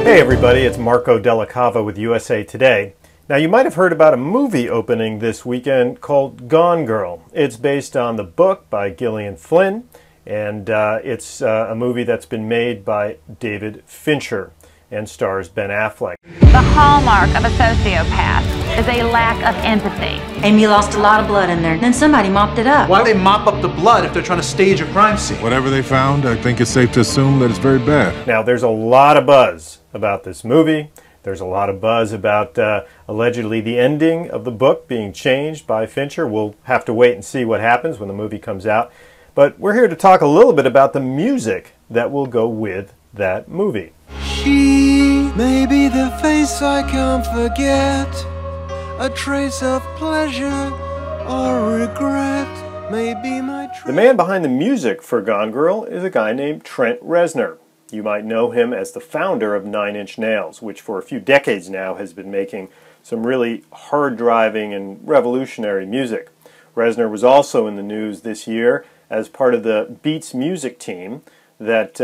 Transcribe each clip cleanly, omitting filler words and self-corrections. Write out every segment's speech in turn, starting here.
Hey everybody, it's Marco Della Cava with USA Today. Now you might have heard about a movie opening this weekend called Gone Girl. It's based on the book by Gillian Flynn, and it's a movie that's been made by David Fincher and stars Ben Affleck. The hallmark of a sociopath is a lack of empathy. Amy lost a lot of blood in there, then somebody mopped it up. Why do they mop up the blood if they're trying to stage a crime scene? Whatever they found, I think it's safe to assume that it's very bad. Now there's a lot of buzz about this movie. There's a lot of buzz about allegedly the ending of the book being changed by Fincher. We'll have to wait and see what happens when the movie comes out. But we're here to talk a little bit about the music that will go with that movie. She may be the face I can't forget, a trace of pleasure or regret may be my The man behind the music for Gone Girl is a guy named Trent Reznor. You might know him as the founder of 9 Inch Nails, which for a few decades now has been making some really hard-driving and revolutionary music. Reznor was also in the news this year as part of the Beats music team that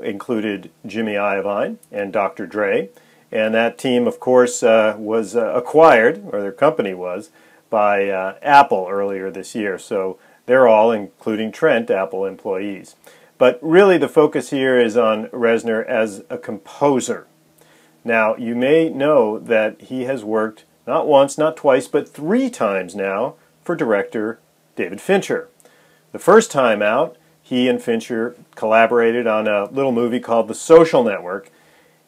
included Jimmy Iovine and Dr. Dre. And that team, of course, was acquired, or their company was, by Apple earlier this year. So they're all, including Trent, Apple employees. But really the focus here is on Reznor as a composer. Now, you may know that he has worked not once, not twice, but 3 times now for director David Fincher. The first time out, he and Fincher collaborated on a little movie called The Social Network,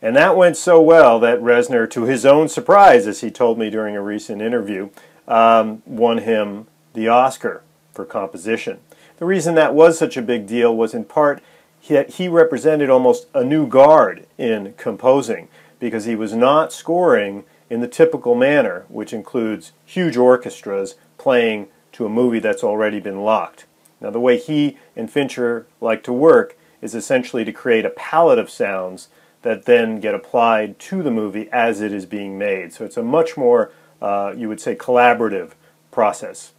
and that went so well that Reznor, to his own surprise, as he told me during a recent interview, won him the Oscar for composition. The reason that was such a big deal was in part that he represented almost a new guard in composing, because he was not scoring in the typical manner, which includes huge orchestras playing to a movie that's already been locked. Now, the way he and Fincher like to work is essentially to create a palette of sounds that then get applied to the movie as it is being made. So it's a much more, you would say, collaborative process.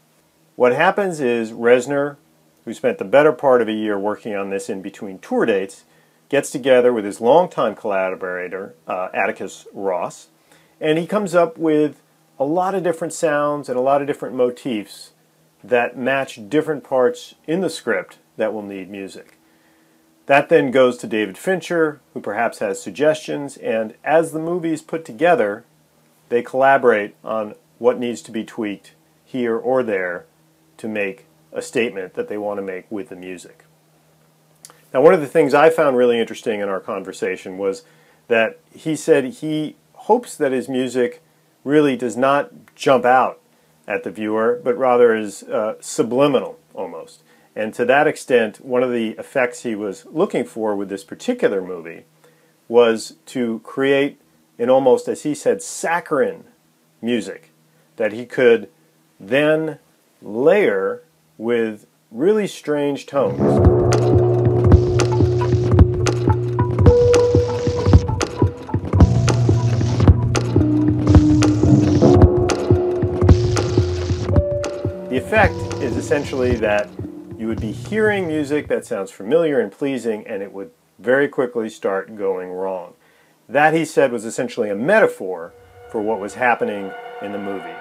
What happens is Reznor, who spent the better part of a year working on this in between tour dates, gets together with his longtime collaborator, Atticus Ross, and he comes up with a lot of different sounds and a lot of different motifs that match different parts in the script that will need music. That then goes to David Fincher, who perhaps has suggestions, and as the movie is put together, they collaborate on what needs to be tweaked here or there to make a statement that they want to make with the music. Now, one of the things I found really interesting in our conversation was that he said he hopes that his music really does not jump out at the viewer, but rather is subliminal almost. And to that extent, one of the effects he was looking for with this particular movie was to create an almost, as he said, saccharine music that he could then layer with really strange tones. The effect is essentially that you would be hearing music that sounds familiar and pleasing, and it would very quickly start going wrong. That, he said, was essentially a metaphor for what was happening in the movie.